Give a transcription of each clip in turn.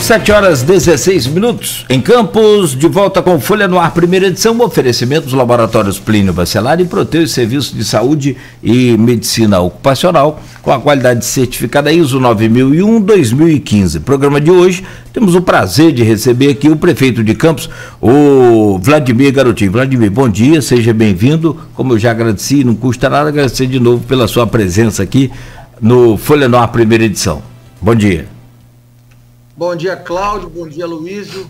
7h16 em Campos, de volta com Folha no Ar, primeira edição, oferecimento dos laboratórios Plínio Bacelar e Proteus Serviços de Saúde e Medicina Ocupacional, com a qualidade certificada ISO 9001-2015. Programa de hoje, temos o prazer de receber aqui o prefeito de Campos, o Vladimir Garotinho. Vladimir, bom dia, seja bem-vindo. Como eu já agradeci, não custa nada agradecer de novo pela sua presença aqui no Folha no Ar, primeira edição. Bom dia. Bom dia, Cláudio, bom dia, Luísio,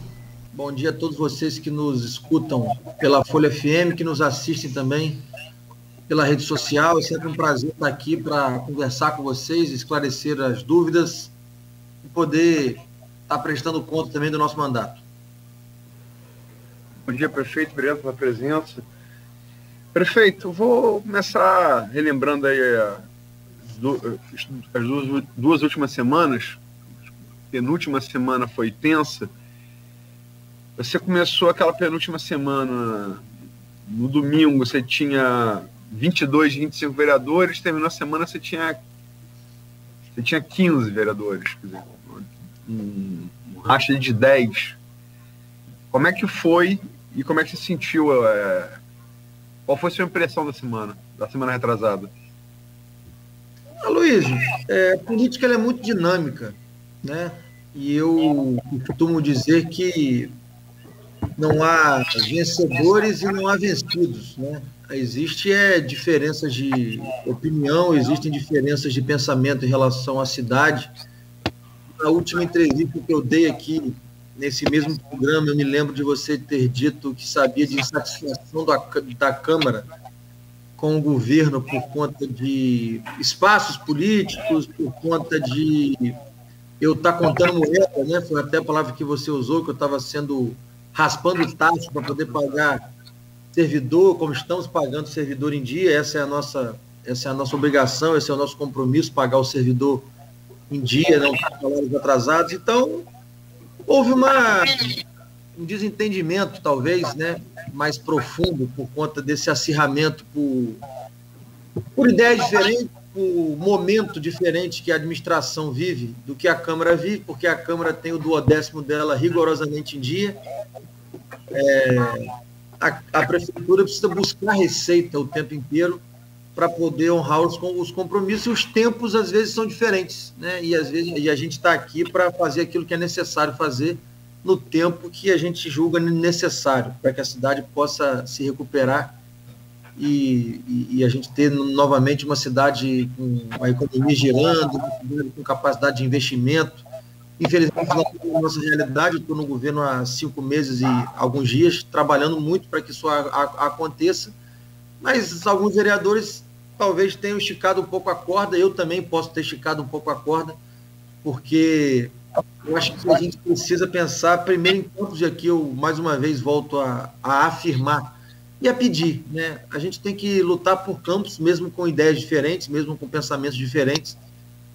bom dia a todos vocês que nos escutam pela Folha FM, que nos assistem também pela rede social. É sempre um prazer estar aqui para conversar com vocês, esclarecer as dúvidas e poder estar prestando conta também do nosso mandato. Bom dia, prefeito, obrigado pela presença. Prefeito, vou começar relembrando aí as duas últimas semanas. Penúltima semana foi tensa. Você começou aquela penúltima semana, no domingo você tinha 22, 25 vereadores, terminou a semana você tinha 15 vereadores, quer dizer, um racha de 10. Como é que foi e como é que você sentiu? Qual foi a sua impressão da semana retrasada? Luiz, a política ela é muito dinâmica, né? E eu costumo dizer que não há vencedores e não há vencidos, né? Existem diferenças de opinião, existem diferenças de pensamento em relação à cidade. Na última entrevista que eu dei aqui, nesse mesmo programa, eu me lembro de você ter dito que sabia de insatisfação da Câmara com o governo por conta de espaços políticos, por conta de eu estar contando moeda, né? Foi até a palavra que você usou, que eu estava raspando o tacho para poder pagar servidor, como estamos pagando servidor em dia. Essa é a nossa obrigação, esse é o nosso compromisso, pagar o servidor em dia, não pagar salários atrasados. Então, houve um desentendimento, talvez, né, mais profundo por conta desse acirramento por ideias diferentes, o momento diferente que a administração vive do que a Câmara vive, porque a Câmara tem o 12º dela rigorosamente em dia. A Prefeitura precisa buscar receita o tempo inteiro para poder honrar os compromissos, e os tempos às vezes são diferentes, né? E a gente está aqui para fazer aquilo que é necessário fazer no tempo que a gente julga necessário, para que a cidade possa se recuperar e a gente ter novamente uma cidade com a economia girando, com capacidade de investimento. Infelizmente, na nossa realidade, eu estou no governo há 5 meses e alguns dias, trabalhando muito para que isso aconteça, mas alguns vereadores talvez tenham esticado um pouco a corda, eu também posso ter esticado um pouco a corda, porque eu acho que a gente precisa pensar primeiro em Campos, e aqui eu mais uma vez volto a afirmar e a pedir, né? A gente tem que lutar por Campos, mesmo com ideias diferentes, mesmo com pensamentos diferentes,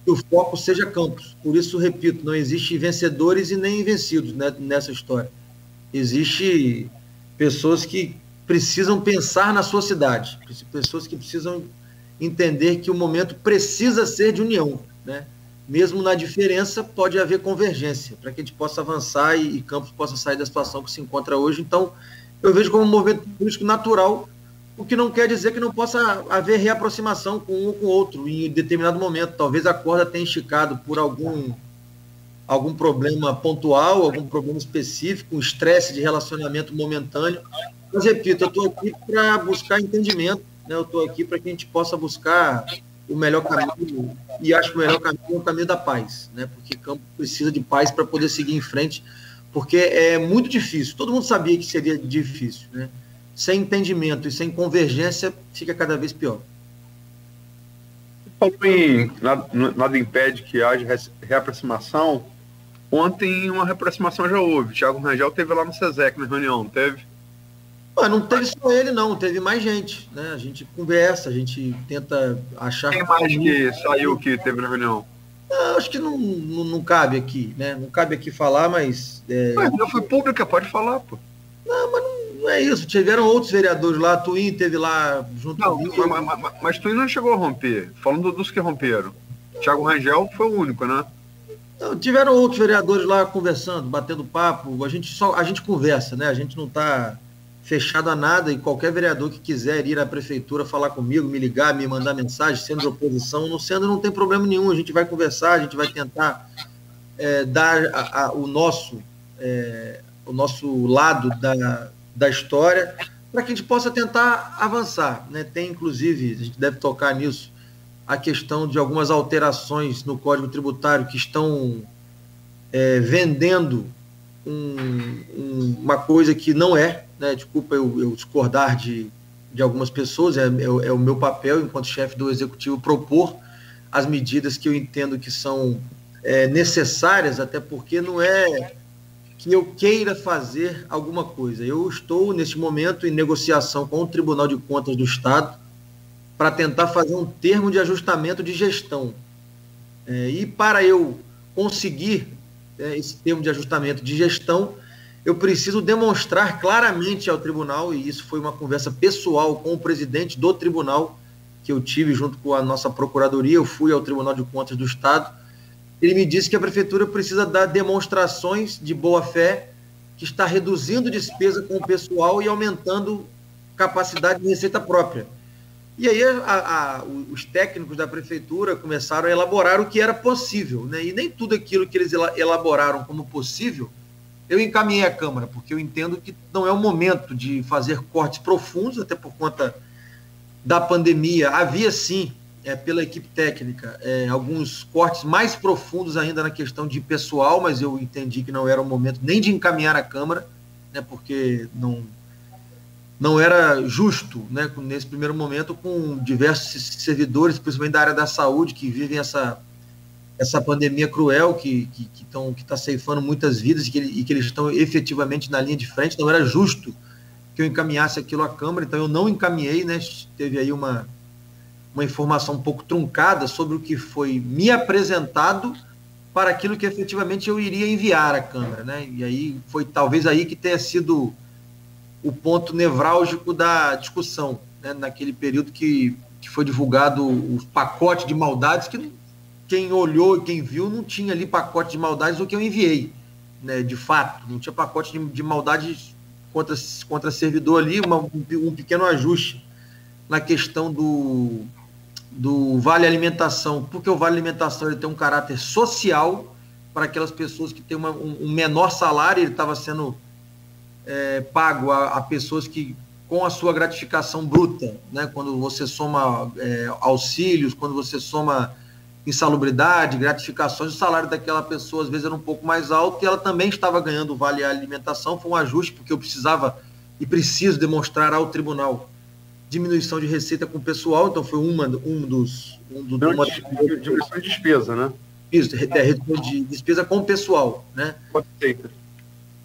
que o foco seja Campos. Por isso, repito, não existe vencedores e nem vencidos, né, nessa história. Existe pessoas que precisam pensar na sua cidade, pessoas que precisam entender que o momento precisa ser de união, né? Mesmo na diferença, pode haver convergência, para que a gente possa avançar e Campos possa sair da situação que se encontra hoje. Então, eu vejo como um movimento político natural, o que não quer dizer que não possa haver reaproximação com um ou com o outro em determinado momento. Talvez a corda tenha esticado por algum problema pontual, algum problema específico, um estresse de relacionamento momentâneo. Mas, repito, eu estou aqui para buscar entendimento, né? Eu estou aqui para que a gente possa buscar o melhor caminho, e acho que o melhor caminho é o caminho da paz, né? Porque Campos precisa de paz para poder seguir em frente, porque é muito difícil. Todo mundo sabia que seria difícil, né? Sem entendimento e sem convergência, fica cada vez pior. Nada impede que haja reaproximação. Ontem uma reaproximação já houve. Thiago Rangel teve lá no SESEC, na reunião, não teve? Não teve só ele, não. Teve mais gente, né? A gente conversa, a gente tenta achar... Quem mais que saiu que teve na reunião? Acho que não cabe aqui, né? Não cabe aqui falar, mas... Mas não foi pública, pode falar, pô. Não, mas não é isso. Tiveram outros vereadores lá, Twin teve lá junto comigo. Mas Twin não chegou a romper. Falando dos que romperam. Thiago Rangel foi o único, né? Então, tiveram outros vereadores lá conversando, batendo papo, a gente conversa, né? A gente não está fechado a nada, e qualquer vereador que quiser ir à prefeitura falar comigo, me ligar, me mandar mensagem, sendo de oposição, não sendo, não tem problema nenhum, a gente vai conversar, a gente vai tentar dar o nosso lado da história, para que a gente possa tentar avançar, né? Tem, inclusive, a gente deve tocar nisso, a questão de algumas alterações no Código Tributário que estão vendendo uma coisa que não é, né? Desculpa eu discordar de algumas pessoas, é o meu papel, enquanto chefe do Executivo, propor as medidas que eu entendo que são necessárias, até porque não é que eu queira fazer alguma coisa. Eu estou, neste momento, em negociação com o Tribunal de Contas do Estado para tentar fazer um termo de ajustamento de gestão. E para eu conseguir esse termo de ajustamento de gestão, eu preciso demonstrar claramente ao tribunal, e isso foi uma conversa pessoal com o presidente do tribunal, que eu tive junto com a nossa procuradoria, eu fui ao Tribunal de Contas do Estado. Ele me disse que a prefeitura precisa dar demonstrações de boa-fé, que está reduzindo despesa com o pessoal e aumentando capacidade de receita própria. E aí os técnicos da prefeitura começaram a elaborar o que era possível, né? E nem tudo aquilo que eles elaboraram como possível, eu encaminhei à Câmara, porque eu entendo que não é o momento de fazer cortes profundos, até por conta da pandemia. Havia, sim, pela equipe técnica, alguns cortes mais profundos ainda na questão de pessoal, mas eu entendi que não era o momento nem de encaminhar à Câmara, né, porque não era justo, né, nesse primeiro momento, com diversos servidores, principalmente da área da saúde, que vivem essa pandemia cruel, que está ceifando muitas vidas e que eles estão efetivamente na linha de frente. Não era justo que eu encaminhasse aquilo à Câmara, então eu não encaminhei, né, teve aí uma informação um pouco truncada sobre o que foi me apresentado para aquilo que efetivamente eu iria enviar à Câmara, né? E aí foi talvez aí que tenha sido o ponto nevrálgico da discussão, né? Naquele período que foi divulgado o pacote de maldades, que quem olhou e quem viu não tinha ali pacote de maldades do que eu enviei, né? De fato, não tinha pacote de maldades contra servidor ali, um pequeno ajuste na questão do Vale Alimentação, porque o Vale Alimentação ele tem um caráter social para aquelas pessoas que têm um menor salário. Ele estava sendo pago a pessoas que, com a sua gratificação bruta, né, quando você soma auxílios, quando você soma insalubridade, gratificações, o salário daquela pessoa às vezes era um pouco mais alto, e ela também estava ganhando o Vale Alimentação. Foi um ajuste, porque eu precisava e preciso demonstrar ao tribunal diminuição de receita com o pessoal, então foi diminuição de despesa, né? Isso, redução de despesa com o pessoal, né?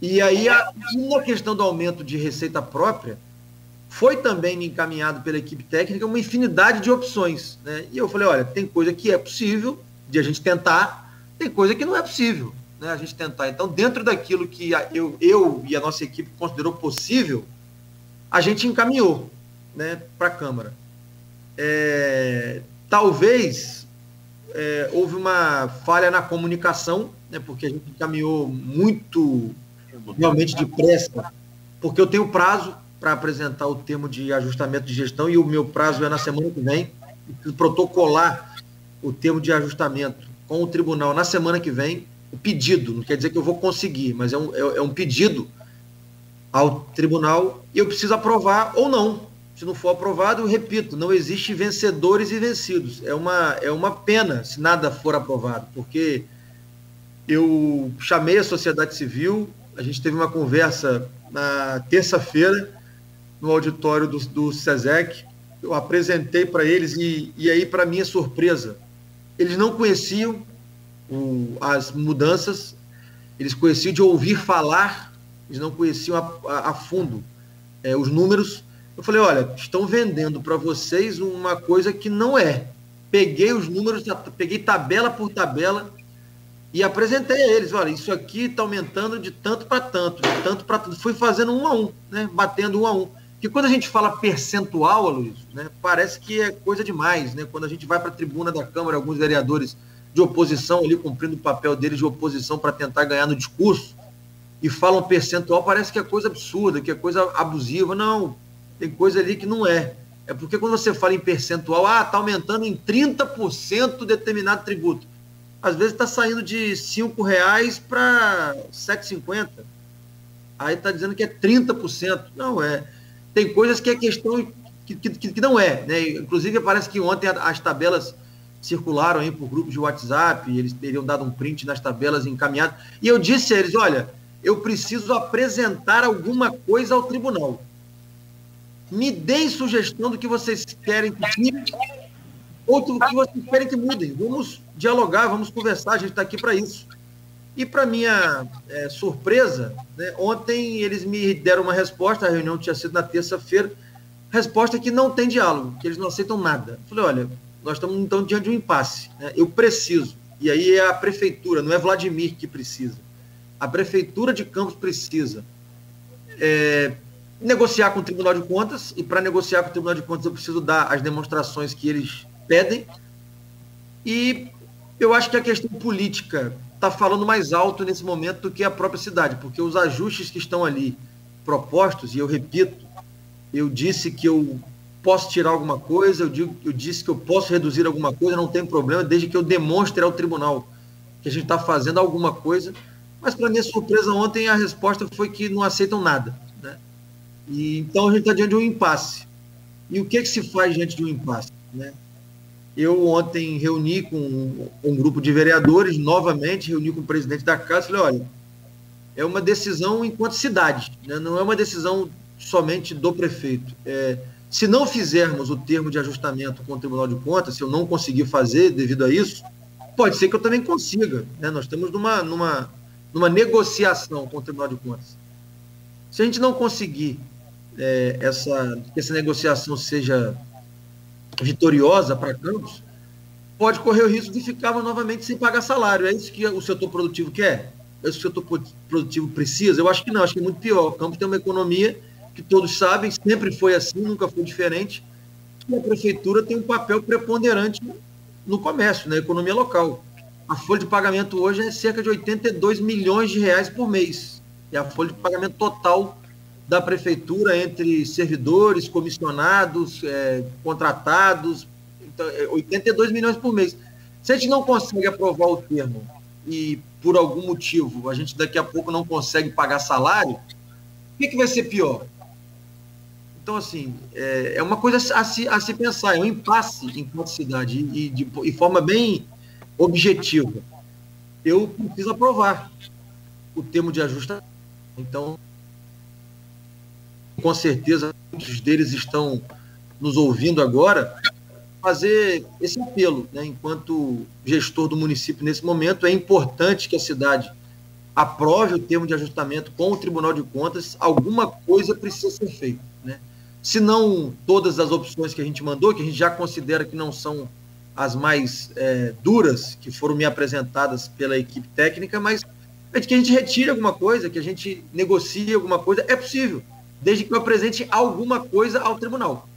E aí, na questão do aumento de receita própria, foi também me encaminhado pela equipe técnica uma infinidade de opções, né? E eu falei, olha, tem coisa que é possível de a gente tentar, tem coisa que não é possível, né, a gente tentar. Então, dentro daquilo que eu e a nossa equipe considerou possível, a gente encaminhou, né, para a Câmara. Talvez houve uma falha na comunicação, né, porque a gente encaminhou muito, realmente depressa, porque eu tenho prazo para apresentar o termo de ajustamento de gestão, e o meu prazo é na semana que vem. Preciso protocolar o termo de ajustamento com o tribunal na semana que vem. O pedido, não quer dizer que eu vou conseguir, mas é um pedido ao tribunal, e eu preciso aprovar ou não. Se não for aprovado, eu repito, não existe vencedores e vencidos. É uma pena se nada for aprovado, porque eu chamei a sociedade civil, a gente teve uma conversa na terça-feira no auditório do SESEC, eu apresentei para eles, e aí, para minha surpresa, eles não conheciam as mudanças, eles conheciam de ouvir falar, eles não conheciam a fundo os números. Eu falei, olha, estão vendendo para vocês uma coisa que não é. Peguei os números, peguei tabela por tabela e apresentei a eles, olha, isso aqui está aumentando de tanto para tanto, de tanto para tanto. Fui fazendo 1 a 1, né, batendo 1 a 1. Porque quando a gente fala percentual, Aloysio, né, parece que é coisa demais, né? Quando a gente vai para a tribuna da Câmara, alguns vereadores de oposição ali, cumprindo o papel deles de oposição para tentar ganhar no discurso, e falam percentual, parece que é coisa absurda, que é coisa abusiva. Não, tem coisa ali que não é. É porque quando você fala em percentual, está aumentando em 30% determinado tributo. Às vezes está saindo de R$5 para R$ 7,50. Aí está dizendo que é 30%. Não é. Tem coisas que é questão que não é, né? Inclusive, parece que ontem as tabelas circularam aí por grupos de WhatsApp, eles teriam dado um print nas tabelas encaminhadas. E eu disse a eles, olha, eu preciso apresentar alguma coisa ao tribunal. Me deem sugestão do que vocês querem que tire ou do que vocês querem que mudem. Vamos dialogar, vamos conversar, a gente está aqui para isso. E, para minha surpresa, né, ontem eles me deram uma resposta, a reunião tinha sido na terça-feira, resposta que não tem diálogo, que eles não aceitam nada. Eu falei, olha, nós estamos então diante de um impasse, né? Eu preciso, e aí é a prefeitura, não é Vladimir que precisa, a prefeitura de Campos precisa negociar com o Tribunal de Contas, e para negociar com o Tribunal de Contas eu preciso dar as demonstrações que eles pedem, e eu acho que a questão política está falando mais alto nesse momento do que a própria cidade, porque os ajustes que estão ali propostos, e eu repito, eu disse que eu posso tirar alguma coisa, eu disse que eu posso reduzir alguma coisa, não tem problema, desde que eu demonstre ao tribunal que a gente está fazendo alguma coisa, mas para minha surpresa ontem a resposta foi que não aceitam nada, né? E então a gente está diante de um impasse. E o que se faz diante de um impasse, né? Eu ontem reuni com um grupo de vereadores, novamente, reuni com o presidente da casa, falei, olha, é uma decisão enquanto cidade, né? Não é uma decisão somente do prefeito. Se não fizermos o termo de ajustamento com o Tribunal de Contas, se eu não conseguir fazer devido a isso, pode ser que eu também consiga, né? Nós estamos numa negociação com o Tribunal de Contas. Se a gente não conseguir que essa negociação seja vitoriosa para Campos, pode correr o risco de ficarmos novamente sem pagar salário. É isso que o setor produtivo quer? É isso que o setor produtivo precisa? Eu acho que não, acho que é muito pior. O Campos tem uma economia que todos sabem, sempre foi assim, nunca foi diferente, e a prefeitura tem um papel preponderante no comércio, na economia local. A folha de pagamento hoje é cerca de 82 milhões de reais por mês. É a folha de pagamento total da prefeitura entre servidores, comissionados, contratados, então, 82 milhões por mês. Se a gente não consegue aprovar o termo e, por algum motivo, a gente daqui a pouco não consegue pagar salário, o que vai ser pior? Então, assim, é uma coisa a se pensar, é um impasse enquanto cidade, e de forma bem objetiva. Eu preciso aprovar o termo de ajustamento. Então, com certeza, muitos deles estão nos ouvindo agora, fazer esse apelo, né? Enquanto gestor do município nesse momento, é importante que a cidade aprove o termo de ajustamento com o Tribunal de Contas, alguma coisa precisa ser feita, né? Se não todas as opções que a gente mandou, que a gente já considera que não são as mais duras, que foram me apresentadas pela equipe técnica, mas que a gente retire alguma coisa, que a gente negocie alguma coisa, é possível, desde que eu apresente alguma coisa ao tribunal.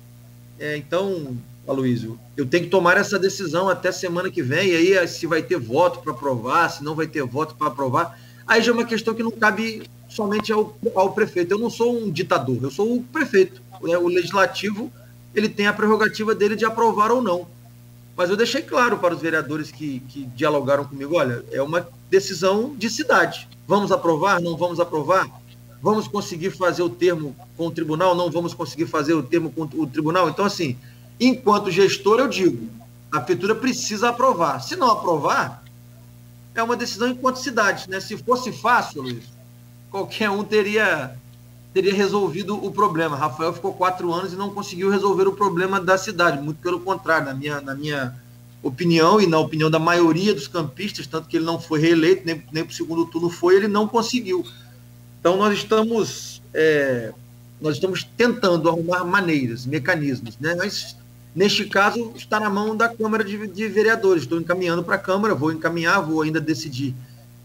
Então, Aloysio, eu tenho que tomar essa decisão até semana que vem, e aí se vai ter voto para aprovar, se não vai ter voto para aprovar, aí já é uma questão que não cabe somente ao prefeito. Eu não sou um ditador, eu sou o prefeito. O legislativo, ele tem a prerrogativa dele de aprovar ou não. Mas eu deixei claro para os vereadores que dialogaram comigo, olha, é uma decisão de cidade. Vamos aprovar? Não vamos aprovar? Vamos conseguir fazer o termo com o tribunal? Não vamos conseguir fazer o termo com o tribunal? Então, assim, enquanto gestor, eu digo, a prefeitura precisa aprovar. Se não aprovar, é uma decisão enquanto cidade, né? Se fosse fácil, Luiz, qualquer um teria resolvido o problema. Rafael ficou 4 anos e não conseguiu resolver o problema da cidade, muito pelo contrário, na minha opinião e na opinião da maioria dos campistas, tanto que ele não foi reeleito, nem para o segundo turno foi, ele não conseguiu. Então nós estamos tentando arrumar maneiras, mecanismos, né? Mas neste caso está na mão da Câmara de Vereadores. Estou encaminhando para a Câmara, vou ainda decidir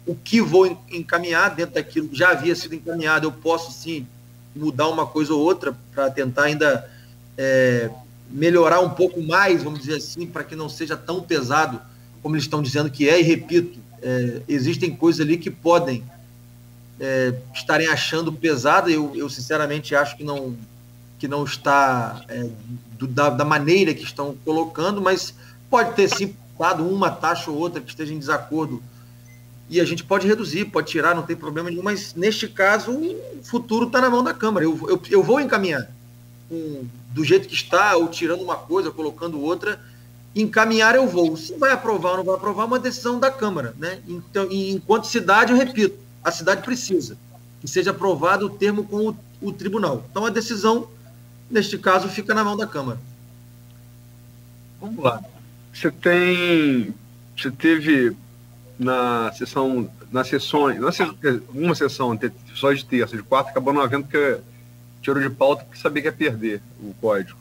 o que vou encaminhar dentro daquilo que já havia sido encaminhado. Eu posso sim mudar uma coisa ou outra para tentar ainda melhorar um pouco mais, vamos dizer assim, para que não seja tão pesado como eles estão dizendo que é, e repito, existem coisas ali que podem estarem achando pesado. Eu sinceramente acho que não está da maneira que estão colocando, mas pode ter sim dado uma taxa ou outra que esteja em desacordo, e a gente pode reduzir, pode tirar, não tem problema nenhum, mas neste caso o futuro está na mão da Câmara. Eu vou encaminhar do jeito que está, ou tirando uma coisa, colocando outra. Encaminhar eu vou. Se vai aprovar ou não vai aprovar, é uma decisão da Câmara, né? Então, enquanto cidade, eu repito, a cidade precisa que seja aprovado o termo com o tribunal. Então a decisão, neste caso, fica na mão da Câmara. Vamos lá. Você teve uma sessão, só de terça, de quarta, acabou não havendo, porque tirou de pauta porque sabia que ia perder o código.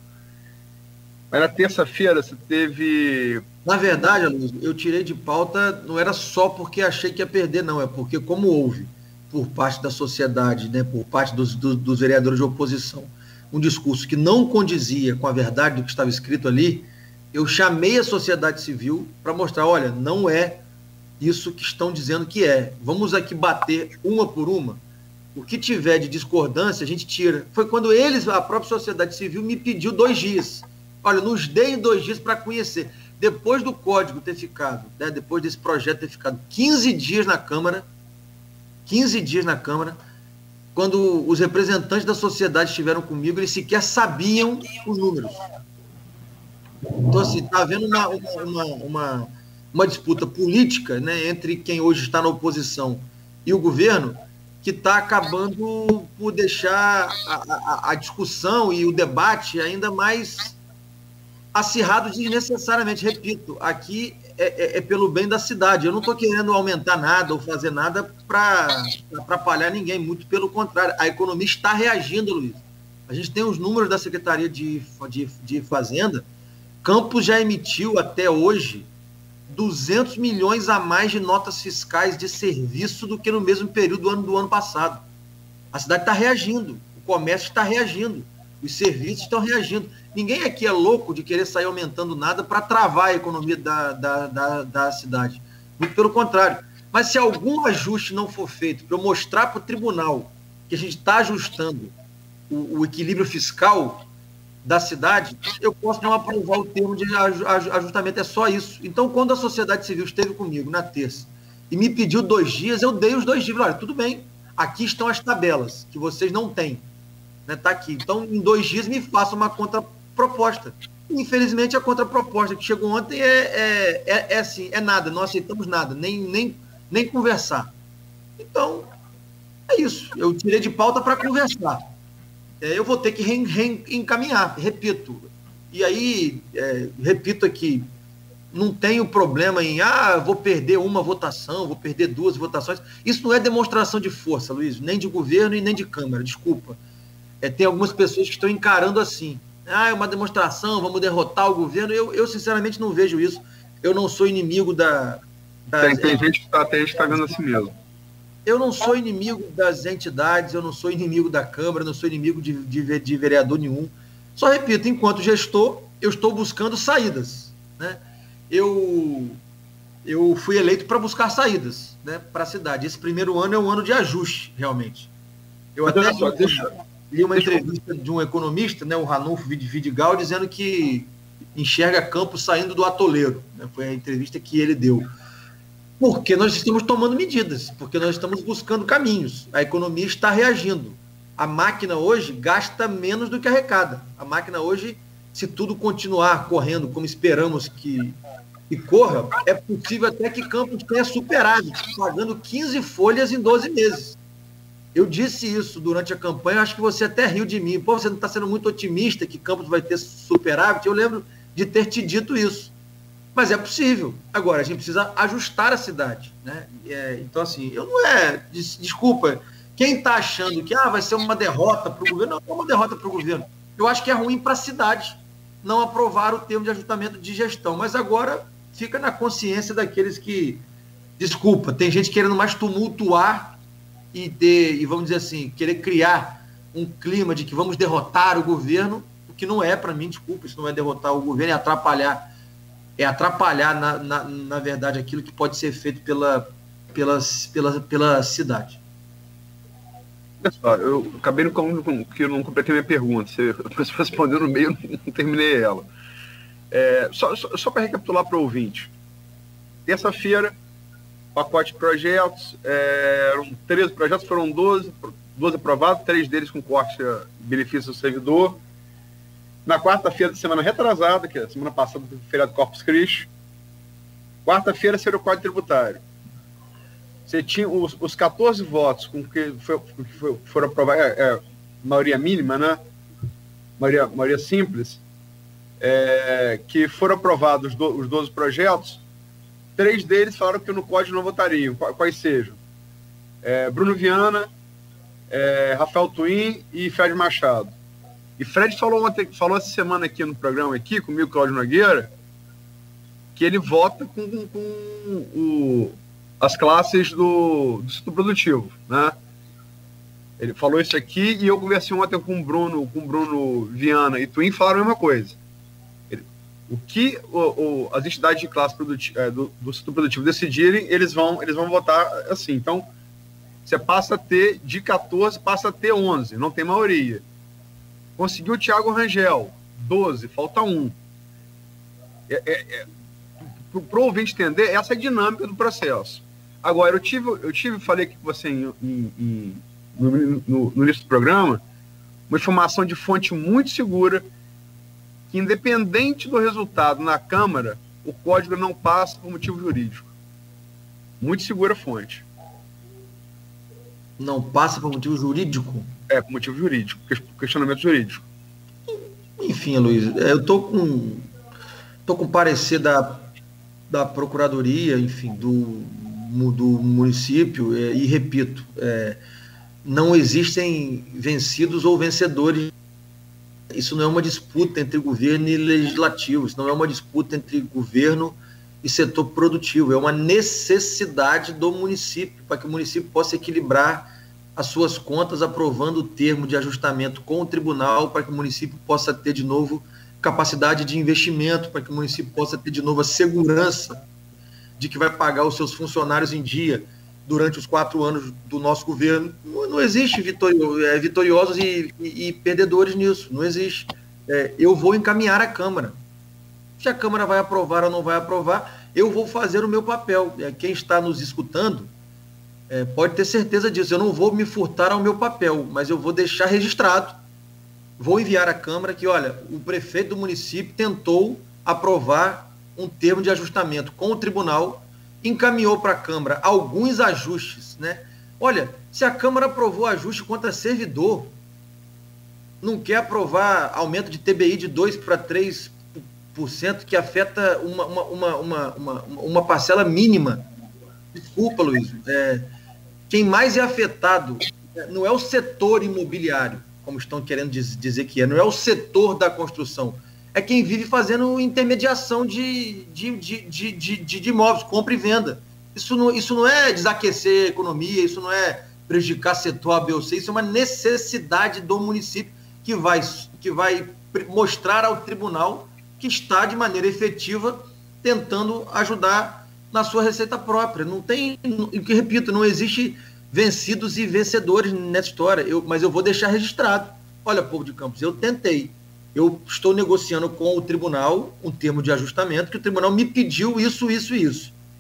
Mas na terça-feira você teve... Na verdade, Luiz, eu tirei de pauta, não era só porque achei que ia perder, não, é porque como houve, por parte da sociedade, né, por parte dos vereadores de oposição, um discurso que não condizia com a verdade do que estava escrito ali, eu chamei a sociedade civil para mostrar, olha, não é isso que estão dizendo que é. Vamos aqui bater uma por uma. O que tiver de discordância, a gente tira. Foi quando a própria sociedade civil, me pediu 2 dias. Olha, nos deem 2 dias para conhecer. Depois do código ter ficado, né, depois desse projeto ter ficado 15 dias na Câmara, quando os representantes da sociedade estiveram comigo, eles sequer sabiam os números. Então, assim, está havendo uma disputa política, né, entre quem hoje está na oposição e o governo, que está acabando por deixar a discussão e o debate ainda mais acirrado desnecessariamente. Repito, aqui é pelo bem da cidade. Eu não estou querendo aumentar nada ou fazer nada para atrapalhar ninguém, muito pelo contrário. A economia está reagindo, Luiz. A gente tem os números da Secretaria de Fazenda. Campos já emitiu até hoje 200 milhões a mais de notas fiscais de serviço do que no mesmo período do ano passado. A cidade está reagindo, o comércio está reagindo, os serviços estão reagindo. Ninguém aqui é louco de querer sair aumentando nada para travar a economia da cidade. Muito pelo contrário. Mas se algum ajuste não for feito para eu mostrar para o tribunal que a gente está ajustando o equilíbrio fiscal da cidade, eu posso não aprovar o termo de ajustamento, é só isso. Então, quando a sociedade civil esteve comigo na terça e me pediu 2 dias, eu dei os 2 dias. Olha, tudo bem, aqui estão as tabelas, que vocês não têm. Está aqui. Então, em 2 dias, me faça uma contraproposta. Infelizmente, a contraproposta que chegou ontem é assim, é nada, não aceitamos nada, nem conversar. Então, é isso. Eu tirei de pauta para conversar. Eu vou ter que reencaminhar, repito. E aí, repito aqui, não tenho problema em, vou perder uma votação, vou perder 2 votações. Isso não é demonstração de força, Luiz, nem de governo e nem de Câmara, desculpa. Tem algumas pessoas que estão encarando assim. É uma demonstração, vamos derrotar o governo. Eu sinceramente, não vejo isso. Eu não sou inimigo Tem gente que está vendo assim mesmo. Eu não sou inimigo das entidades, eu não sou inimigo da Câmara, não sou inimigo de vereador nenhum. Só repito, enquanto gestor, eu estou buscando saídas, né? Eu fui eleito para buscar saídas, né, para a cidade. Esse primeiro ano é um ano de ajuste, realmente. Eu até li uma entrevista de um economista, né, o Ranulfo Vidigal, dizendo que enxerga Campos saindo do atoleiro, né? Foi a entrevista que ele deu. Porque nós estamos tomando medidas, porque nós estamos buscando caminhos. A economia está reagindo. A máquina hoje gasta menos do que arrecada. A máquina hoje, se tudo continuar correndo como esperamos que corra, é possível até que Campos tenha superávit, pagando 15 folhas em 12 meses. Eu disse isso durante a campanha, acho que você até riu de mim. Pô, você não está sendo muito otimista que Campos vai ter superávit? Eu lembro de ter te dito isso. Mas é possível. Agora, a gente precisa ajustar a cidade, né? Então, assim, eu não desculpa, quem está achando que vai ser uma derrota para o governo, não é uma derrota para o governo. Eu acho que é ruim para a cidade não aprovar o termo de ajustamento de gestão. Mas agora fica na consciência daqueles que, desculpa, tem gente querendo mais tumultuar e vamos dizer assim, querer criar um clima de que vamos derrotar o governo, o que não é, para mim, desculpa, isso não é derrotar o governo, é atrapalhar é atrapalhar, na verdade, aquilo que pode ser feito pela cidade. Olha só, eu acabei que eu não completei minha pergunta. Você respondeu no meio, não terminei ela. Só para recapitular para o ouvinte. Terça-feira, pacote de projetos, eram 13 projetos, foram 12 aprovados, 3 deles com corte a benefício do servidor. Na quarta-feira da semana retrasada, que é a semana passada do feriado Corpus Christi, quarta-feira seria o Código Tributário. Você tinha os 14 votos com que foram aprovados, maioria mínima, né? Maioria simples, que foram aprovados os 12 projetos, 3 deles falaram que no Código não votariam. Quais sejam? Bruno Viana, Rafael Twin e Fred Machado. E Fred falou essa semana aqui no programa, aqui, comigo, Cláudio Nogueira, que ele vota com as classes do Instituto Produtivo, né? Ele falou isso aqui e eu conversei ontem com o Bruno Viana e Twin, falaram a mesma coisa. O que as entidades de classe produtiva, do Instituto Produtivo decidirem, eles vão votar assim. Então, você passa a ter, de 14, passa a ter 11, não tem maioria. Conseguiu o Thiago Rangel, 12, falta 1. Para o ouvinte entender, essa é a dinâmica do processo. Agora, falei aqui com você no início do programa, uma informação de fonte muito segura, que independente do resultado na Câmara, o código não passa por motivo jurídico. Muito segura a fonte. Não passa por motivo jurídico? Por motivo jurídico, questionamento jurídico. Enfim, Luiz, eu tô com parecer da Procuradoria, enfim, do município, e repito, não existem vencidos ou vencedores. Isso não é uma disputa entre governo e legislativo, isso não é uma disputa entre governo e setor produtivo, é uma necessidade do município, para que o município possa equilibrar as suas contas, aprovando o termo de ajustamento com o tribunal, para que o município possa ter de novo capacidade de investimento, para que o município possa ter de novo a segurança de que vai pagar os seus funcionários em dia durante os 4 anos do nosso governo. Não existe vitoriosos e perdedores nisso, não existe. Eu vou encaminhar a Câmara. Se a Câmara vai aprovar ou não vai aprovar, eu vou fazer o meu papel. Quem está nos escutando pode ter certeza disso. Eu não vou me furtar ao meu papel, mas eu vou deixar registrado. Vou enviar à Câmara que, olha, o prefeito do município tentou aprovar um termo de ajustamento com o tribunal, encaminhou para a Câmara alguns ajustes, né? Olha, se a Câmara aprovou ajuste contra servidor, não quer aprovar aumento de TBI de 2% para 3%, que afeta uma parcela mínima. Desculpa, Luiz. Quem mais é afetado não é o setor imobiliário, como estão querendo dizer que não é o setor da construção. É quem vive fazendo intermediação de imóveis, compra e venda. Isso não é desaquecer a economia, isso não é prejudicar setor A, B ou C, isso é uma necessidade do município que vai mostrar ao tribunal que está, de maneira efetiva, tentando ajudar na sua receita própria. Não tem, repito, não existe vencidos e vencedores nessa história, mas eu vou deixar registrado. Olha, Povo de Campos, eu tentei. Eu estou negociando com o tribunal um termo de ajustamento, que o tribunal me pediu isso.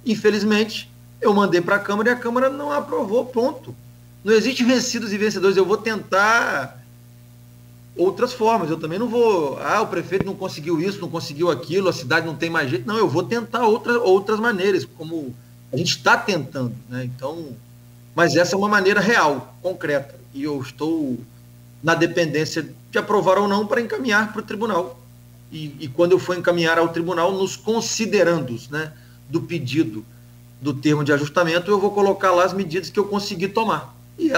Infelizmente, eu mandei para a Câmara e a Câmara não aprovou, ponto. Não existe vencidos e vencedores. Eu vou tentar outras formas. Eu também não vou... o prefeito não conseguiu isso, não conseguiu aquilo, a cidade não tem mais jeito. Não, eu vou tentar outras maneiras, como a gente está tentando, né? Então, mas essa é uma maneira real, concreta. E eu estou na dependência de aprovar ou não para encaminhar para o tribunal. E quando eu for encaminhar ao tribunal, nos considerandos, né, do pedido do termo de ajustamento, eu vou colocar lá as medidas que eu consegui tomar. E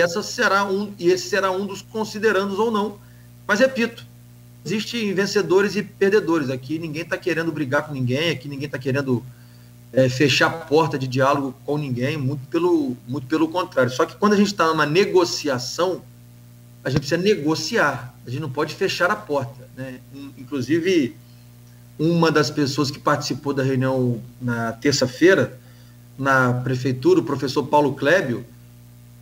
esse será um dos considerandos ou não. Mas, repito, existem vencedores e perdedores. Aqui ninguém está querendo brigar com ninguém, aqui ninguém está querendo fechar a porta de diálogo com ninguém, muito pelo contrário. Só que quando a gente está numa negociação, a gente precisa negociar, a gente não pode fechar a porta, né? Inclusive, uma das pessoas que participou da reunião na terça-feira, na prefeitura, o professor Paulo Clébio,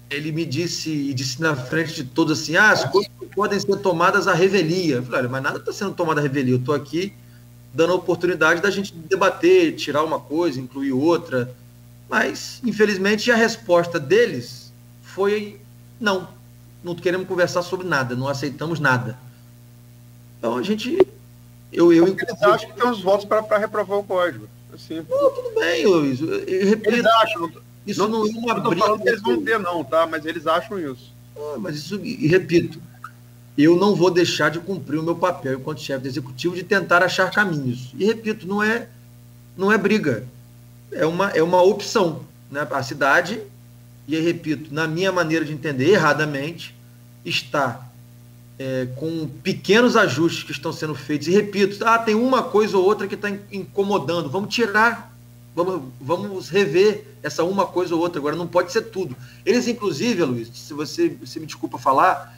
ele me disse, e disse na frente de todos assim, as coisas podem ser tomadas à revelia. Eu falei, olha, mas nada está sendo tomado à revelia, eu estou aqui dando a oportunidade da gente debater, tirar uma coisa, incluir outra, mas, infelizmente, a resposta deles foi não queremos conversar sobre nada, não aceitamos nada. Então, a gente... Eles acham que tem os votos para reprovar o código. Assim. Não, tudo bem, eu repito. Eles acham. Isso não é uma briga. Não estou falando que eles vão ter, não, tá? Mas eles acham isso. Mas isso, e repito, eu não vou deixar de cumprir o meu papel enquanto chefe do executivo de tentar achar caminhos. E repito, não é briga. É uma opção. Né? A cidade, e eu repito, na minha maneira de entender, erradamente, está com pequenos ajustes que estão sendo feitos. E repito, tem uma coisa ou outra que está incomodando. Vamos tirar, vamos rever essa uma coisa ou outra. Agora, não pode ser tudo. Eles, inclusive, Luiz, se você me desculpa falar,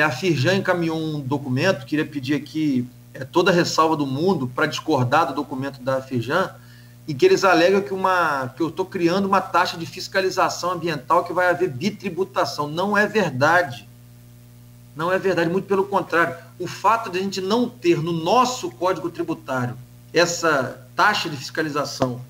a Firjan encaminhou um documento, queria pedir aqui toda a ressalva do mundo para discordar do documento da Firjan, em que eles alegam que eu estou criando uma taxa de fiscalização ambiental que vai haver bitributação. Não é verdade. Não é verdade, muito pelo contrário. O fato de a gente não ter no nosso Código Tributário essa taxa de fiscalização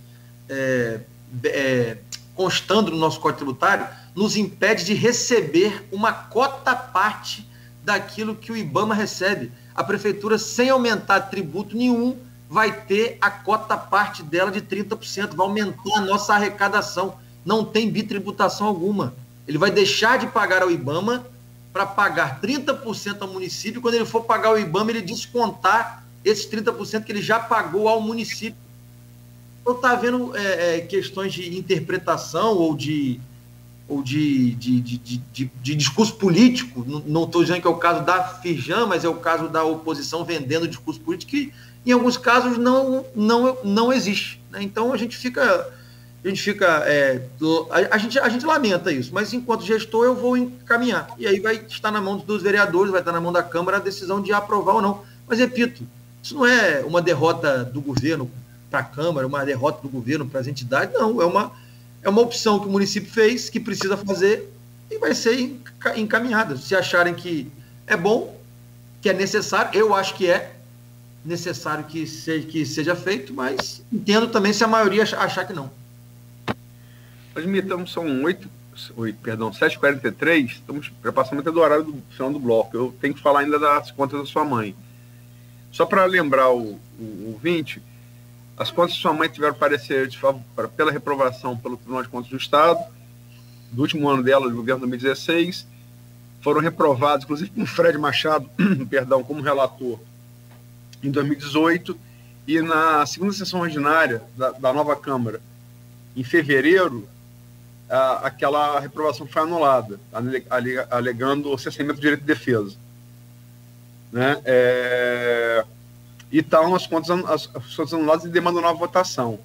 constando no nosso Código Tributário nos impede de receber uma cota parte daquilo que o IBAMA recebe. A prefeitura, sem aumentar tributo nenhum, vai ter a cota parte dela de 30%, vai aumentar a nossa arrecadação. Não tem bitributação alguma. Ele vai deixar de pagar ao IBAMA para pagar 30% ao município, quando ele for pagar ao IBAMA, ele descontar esses 30% que ele já pagou ao município. Então está havendo questões de interpretação ou de discurso político. Não estou dizendo que é o caso da Firjan, mas é o caso da oposição vendendo discurso político, que em alguns casos não existe. Né? Então a gente lamenta isso, mas enquanto gestor eu vou encaminhar, e aí vai estar na mão dos vereadores, vai estar na mão da Câmara a decisão de aprovar ou não. Mas repito, isso não é uma derrota do governo para a Câmara, uma derrota do governo para as entidades, não, é uma opção que o município fez, que precisa fazer, e vai ser encaminhada. Se acharem que é bom, que é necessário, eu acho que é necessário que seja feito, mas entendo também se a maioria achar que não. Nós limitamos, são 7h43, estamos passando até do horário do final do bloco. Eu tenho que falar ainda das contas da sua mãe. Só para lembrar o ouvinte, as contas da sua mãe tiveram parecer pela reprovação pelo Tribunal de Contas do Estado, do último ano dela, do governo 2016, foram reprovadas, inclusive com o Fred Machado, como relator, em 2018, e na segunda sessão ordinária da nova Câmara, em fevereiro, aquela reprovação foi anulada, alegando o cessamento do direito de defesa. Né? E estão as contas anuladas e demandam nova votação.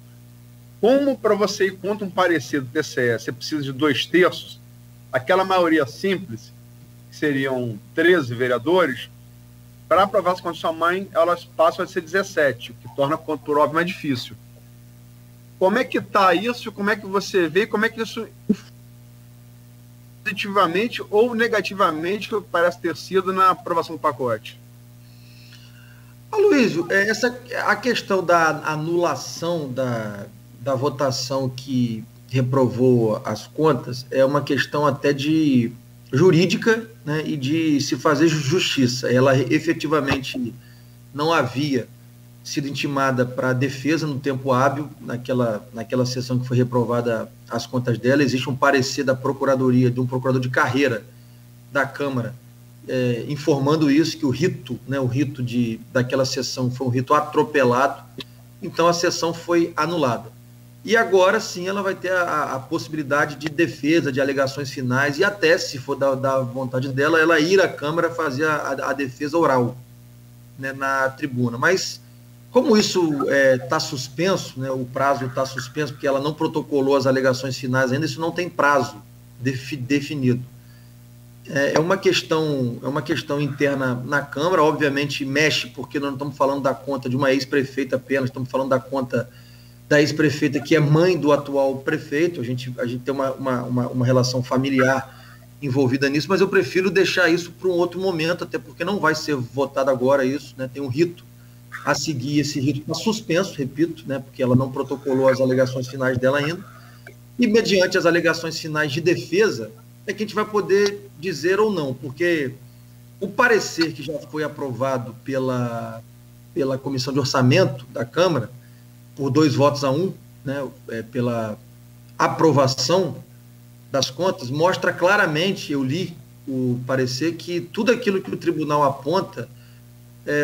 Como para você ir contra um parecer do TCE, você precisa de 2/3, aquela maioria simples, que seriam 13 vereadores, para aprovar as contas da sua mãe, elas passam a ser 17, o que torna, por óbvio, mais difícil. Como é que está isso? Como é que você vê? Como é que isso positivamente ou negativamente parece ter sido na aprovação do pacote? Luísio, a questão da anulação da votação que reprovou as contas é uma questão até de jurídica, né, e de se fazer justiça. Ela efetivamente não havia sido intimada para a defesa no tempo hábil, naquela sessão que foi reprovada as contas dela. Existe um parecer da Procuradoria, de um procurador de carreira da Câmara, informando isso, que o rito, né, daquela sessão foi um rito atropelado, então a sessão foi anulada. E agora sim ela vai ter a possibilidade de defesa, de alegações finais, e até, se for da vontade dela, ela ir à Câmara fazer a defesa oral, né, na tribuna. Mas como isso está suspenso, né, o prazo está suspenso, porque ela não protocolou as alegações finais ainda, isso não tem prazo definido. É uma questão interna na Câmara, obviamente mexe, porque nós não estamos falando da conta de uma ex-prefeita apenas, estamos falando da conta da ex-prefeita que é mãe do atual prefeito, a gente tem uma relação familiar envolvida nisso, mas eu prefiro deixar isso para um outro momento, até porque não vai ser votado agora isso, né? Tem um rito a seguir, esse rito está suspenso, repito, né? Porque ela não protocolou as alegações finais dela ainda, e mediante as alegações finais de defesa, é que a gente vai poder dizer ou não, porque o parecer que já foi aprovado pela Comissão de Orçamento da Câmara, por 2 votos a 1, né, pela aprovação das contas, mostra claramente, eu li o parecer, que tudo aquilo que o tribunal aponta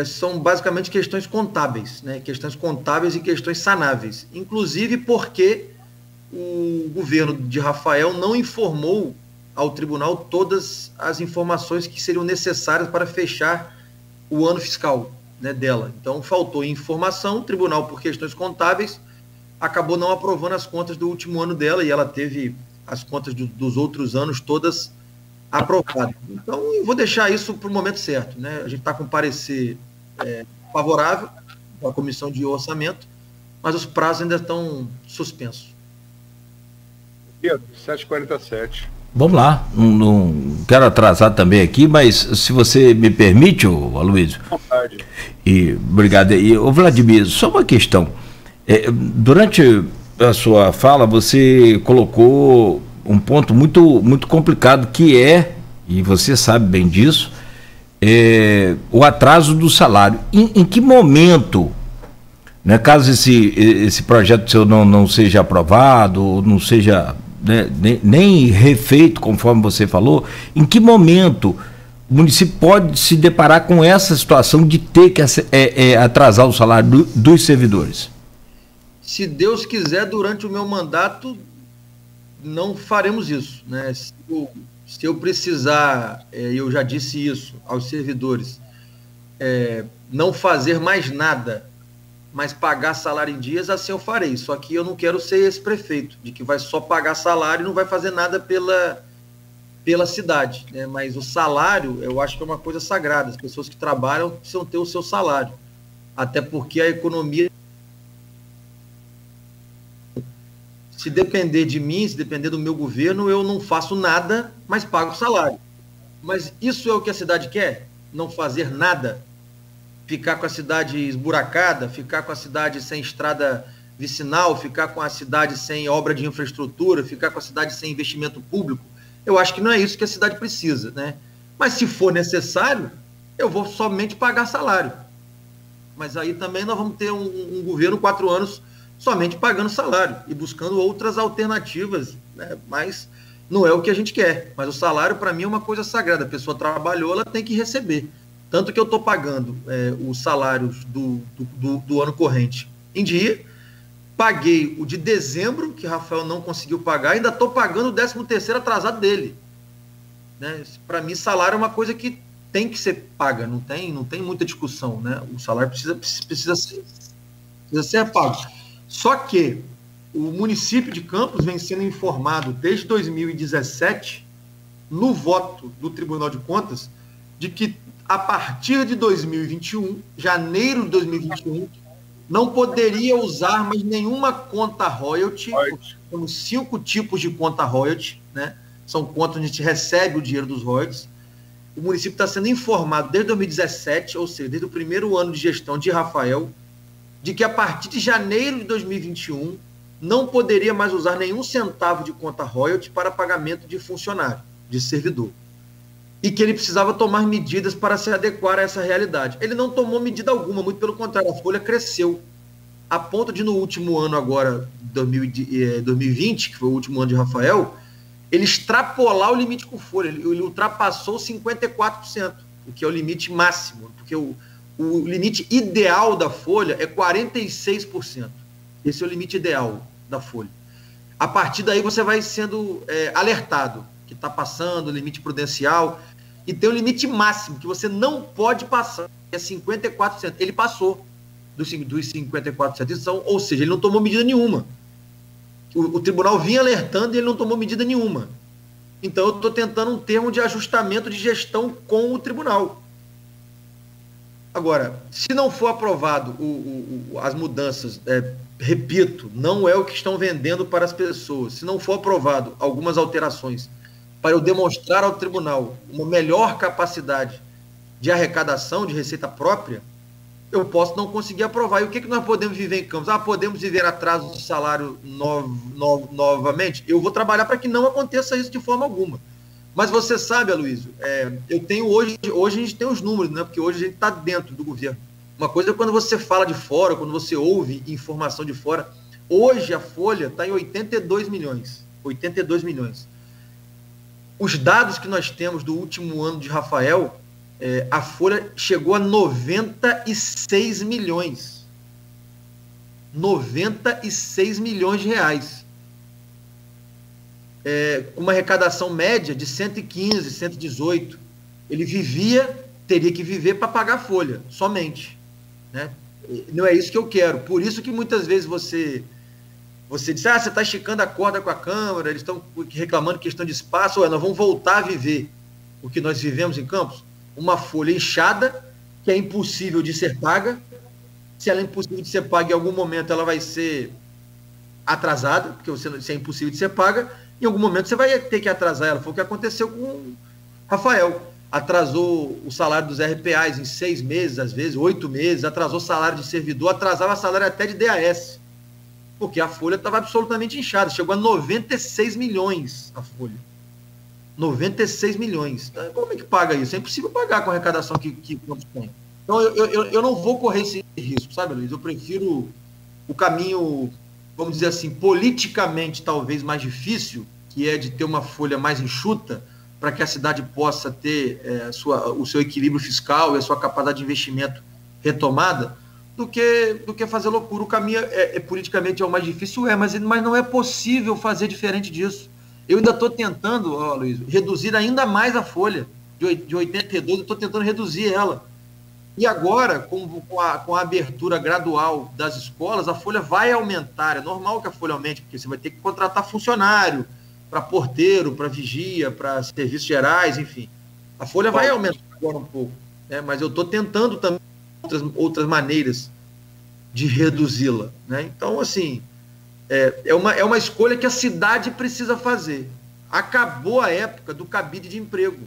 são basicamente questões contábeis, né, questões contábeis e questões sanáveis, inclusive porque o governo de Rafael não informou ao tribunal todas as informações que seriam necessárias para fechar o ano fiscal, né, dela. Então, faltou informação, o tribunal, por questões contábeis, acabou não aprovando as contas do último ano dela, e ela teve as contas dos outros anos todas aprovadas. Então, eu vou deixar isso para o momento certo, né? A gente está com parecer favorável da Comissão de Orçamento, mas os prazos ainda estão suspensos. Pedro, 7h47. Vamos lá, não quero atrasar também aqui, mas se você me permite, Aloysio. E obrigado. E o Vladimir, só uma questão. Durante a sua fala, você colocou um ponto muito, muito complicado, que e você sabe bem disso, o atraso do salário. Em que momento, né, caso esse projeto seu não seja aprovado, não seja, né, nem refeito, conforme você falou, em que momento o município pode se deparar com essa situação de ter que atrasar o salário dos servidores? Se Deus quiser, durante o meu mandato, não faremos isso, né? Se eu precisar, eu já disse isso aos servidores, não fazer mais nada, mas pagar salário em dias, assim eu farei. Só que eu não quero ser esse prefeito, de que vai só pagar salário e não vai fazer nada pela cidade, né? Mas o salário, eu acho que é uma coisa sagrada. As pessoas que trabalham precisam ter o seu salário. Até porque a economia, se depender de mim, se depender do meu governo, eu não faço nada, mas pago salário. Mas isso é o que a cidade quer? Não fazer nada? Ficar com a cidade esburacada, ficar com a cidade sem estrada vicinal, ficar com a cidade sem obra de infraestrutura, ficar com a cidade sem investimento público? Eu acho que não é isso que a cidade precisa, né? Mas se for necessário, eu vou somente pagar salário. Mas aí também nós vamos ter um governo 4 anos somente pagando salário e buscando outras alternativas, né? Mas não é o que a gente quer. Mas o salário, para mim, é uma coisa sagrada. A pessoa trabalhou, ela tem que receber. Tanto que eu estou pagando os salários do ano corrente em dia, paguei o de dezembro, que Rafael não conseguiu pagar, ainda estou pagando o 13º atrasado dele, né? Para mim, salário é uma coisa que tem que ser paga, não tem muita discussão, né? O salário precisa ser pago. Só que o município de Campos vem sendo informado desde 2017, no voto do Tribunal de Contas, de que a partir de 2021, janeiro de 2021, não poderia usar mais nenhuma conta royalty. Temos 5 tipos de conta royalty, né? São contas onde a gente recebe o dinheiro dos royalties. O município está sendo informado desde 2017, ou seja, desde o primeiro ano de gestão de Rafael, de que a partir de janeiro de 2021 não poderia mais usar nenhum centavo de conta royalty para pagamento de funcionário, de servidor. E que ele precisava tomar medidas para se adequar a essa realidade. Ele não tomou medida alguma, muito pelo contrário, a folha cresceu, a ponto de no último ano agora, 2020, que foi o último ano de Rafael, ele extrapolar o limite com folha, ele ultrapassou 54%, o que é o limite máximo, porque o limite ideal da folha é 46%. Esse é o limite ideal da folha. A partir daí você vai sendo alertado que está passando o limite prudencial, e tem um limite máximo que você não pode passar, que é 54%. Ele passou dos 54%. Então, ou seja, ele não tomou medida nenhuma. O tribunal vinha alertando e ele não tomou medida nenhuma. Então eu estou tentando um termo de ajustamento de gestão com o tribunal. Agora, se não for aprovado as mudanças, repito, não é o que estão vendendo para as pessoas. Se não for aprovado algumas alterações para eu demonstrar ao tribunal uma melhor capacidade de arrecadação, de receita própria, eu posso não conseguir aprovar. E o que nós podemos viver em Campos? Podemos viver atraso de salário novamente? Eu vou trabalhar para que não aconteça isso de forma alguma. Mas você sabe, Aloysio, eu tenho hoje a gente tem os números, né? Porque hoje a gente está dentro do governo. Uma coisa é quando você fala de fora, quando você ouve informação de fora. Hoje a folha está em 82 milhões. 82 milhões. Os dados que nós temos do último ano de Rafael, a folha chegou a 96 milhões. 96 milhões de reais. Uma arrecadação média de 115, 118. Ele teria que viver para pagar a folha, somente. Né? Não é isso que eu quero. Por isso que muitas vezes você diz, você está esticando a corda com a Câmara, eles estão reclamando questão de espaço, nós vamos voltar a viver o que nós vivemos em Campos. Uma folha inchada, que é impossível de ser paga. Se ela é impossível de ser paga, em algum momento ela vai ser atrasada, porque se é impossível de ser paga, em algum momento você vai ter que atrasar ela. Foi o que aconteceu com o Rafael. Atrasou o salário dos RPAs em 6 meses, às vezes 8 meses, atrasou o salário de servidor, atrasava salário até de DAS, porque a folha estava absolutamente inchada. Chegou a 96 milhões a folha. 96 milhões. Como é que paga isso? É impossível pagar com a arrecadação que Campos tem. Então eu não vou correr esse risco, sabe, Luiz? Eu prefiro o caminho, vamos dizer assim, politicamente talvez mais difícil, que é de ter uma folha mais enxuta, para que a cidade possa ter o seu equilíbrio fiscal e a sua capacidade de investimento retomada, do que fazer loucura. O caminho politicamente é o mais difícil, mas não é possível fazer diferente disso. Eu ainda estou tentando, Luiz, reduzir ainda mais a folha de 82, eu estou tentando reduzir ela. E agora, com a abertura gradual das escolas, a folha vai aumentar. É normal que a folha aumente, porque você vai ter que contratar funcionário para porteiro, para vigia, para serviços gerais, enfim. A folha vai aumentar agora um pouco, né? Mas eu estou tentando também outras maneiras de reduzi-la, né? Então, assim, é uma escolha que a cidade precisa fazer. Acabou a época do cabide de emprego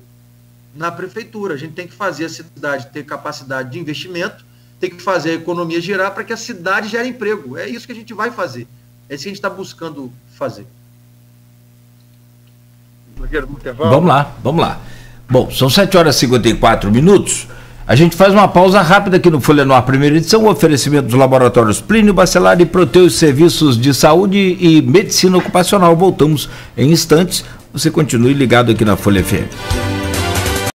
na prefeitura. A gente tem que fazer a cidade ter capacidade de investimento, tem que fazer a economia girar para que a cidade gere emprego. É isso que a gente vai fazer. É isso que a gente está buscando fazer. Vamos lá. Bom, são 7h54. A gente faz uma pausa rápida aqui no Folha no Ar, primeira edição, o oferecimento dos laboratórios Plínio Bacelar e Proteus Serviços de Saúde e Medicina Ocupacional. Voltamos em instantes. Você continue ligado aqui na Folha FM.